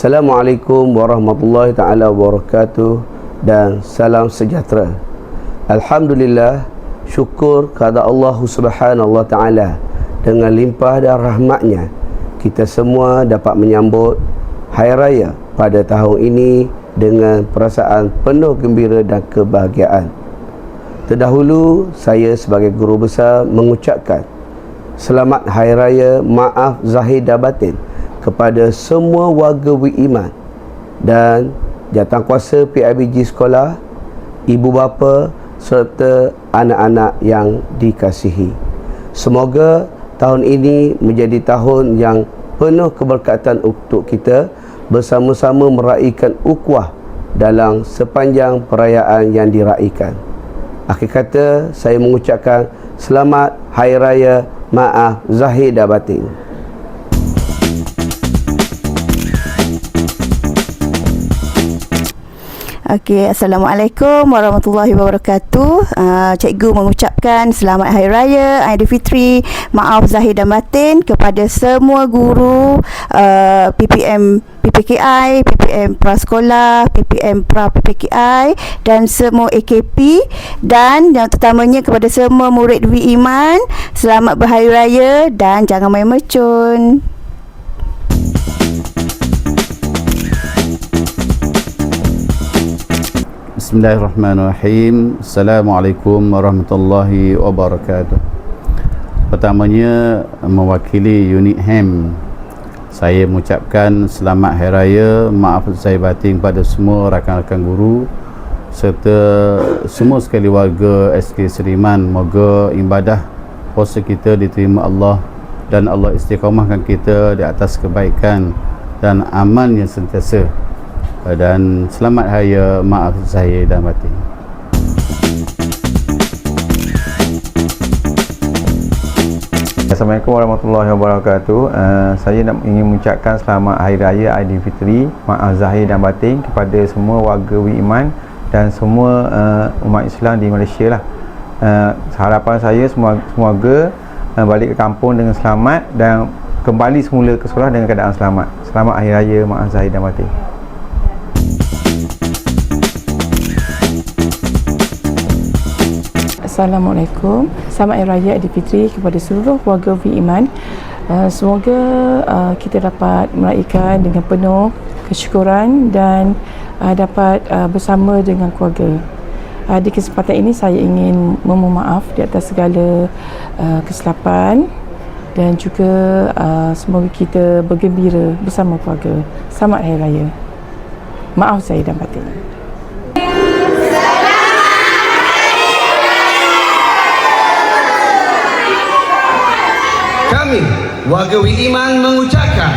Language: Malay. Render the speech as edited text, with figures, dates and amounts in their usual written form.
Assalamualaikum warahmatullahi taala wabarakatuh dan salam sejahtera. Alhamdulillah, syukur kepada Allah Subhanahu wa taala, dengan limpah dan rahmatnya kita semua dapat menyambut Hari Raya pada tahun ini dengan perasaan penuh gembira dan kebahagiaan. Terdahulu, saya sebagai guru besar mengucapkan selamat Hari Raya Maaf Zahir dan Batin kepada semua warga WIIMAN dan jawatankuasa PIBG sekolah, ibu bapa serta anak-anak yang dikasihi. Semoga tahun ini menjadi tahun yang penuh keberkatan untuk kita bersama-sama meraihkan ukhuwah dalam sepanjang perayaan yang diraikan. Akhir kata, saya mengucapkan selamat Hari Raya Maaf Zahir dan Batin. Okey, Assalamualaikum warahmatullahi wabarakatuh. Cikgu mengucapkan selamat Hari Raya Aidilfitri Maaf Zahir dan Batin kepada semua guru PPM PPKI, PPM Prasekolah, PPM Pra PPKI dan semua AKP, dan yang terutamanya kepada semua murid WIIMAN. Selamat berhari raya dan jangan main mercun. Bismillahirrahmanirrahim. Assalamualaikum warahmatullahi wabarakatuh. Pertamanya, mewakili unit HEM, saya mengucapkan selamat Hari Raya Maaf Zahir Batin kepada semua rakan-rakan guru serta semua sekali warga SK Seriman. Moga ibadah puasa kita diterima Allah dan Allah istiqamahkan kita di atas kebaikan dan aman yang sentiasa. Dan selamat Hari Raya Maaf Zahir dan Batin. Assalamualaikum warahmatullahi wabarakatuh. Saya ingin mengucapkan selamat Hari Raya Aidilfitri Maaf Zahir dan Batin kepada semua warga WIIMAN dan semua umat Islam di Malaysia lah. Harapan saya semoga balik ke kampung dengan selamat dan kembali semula ke sekolah dengan keadaan selamat. Selamat Hari Raya Maaf Zahir dan Batin. Assalamualaikum. Selamat Hari Raya Aidilfitri kepada seluruh warga WIIMAN. Semoga kita dapat meraihkan dengan penuh kesyukuran dan dapat bersama dengan keluarga. Di kesempatan ini saya ingin memohon maaf di atas segala kesilapan dan juga semoga kita bergembira bersama keluarga. Selamat Hari Raya Maaf Zahir dan Batin. Kami, warga WIIMAN mengucapkan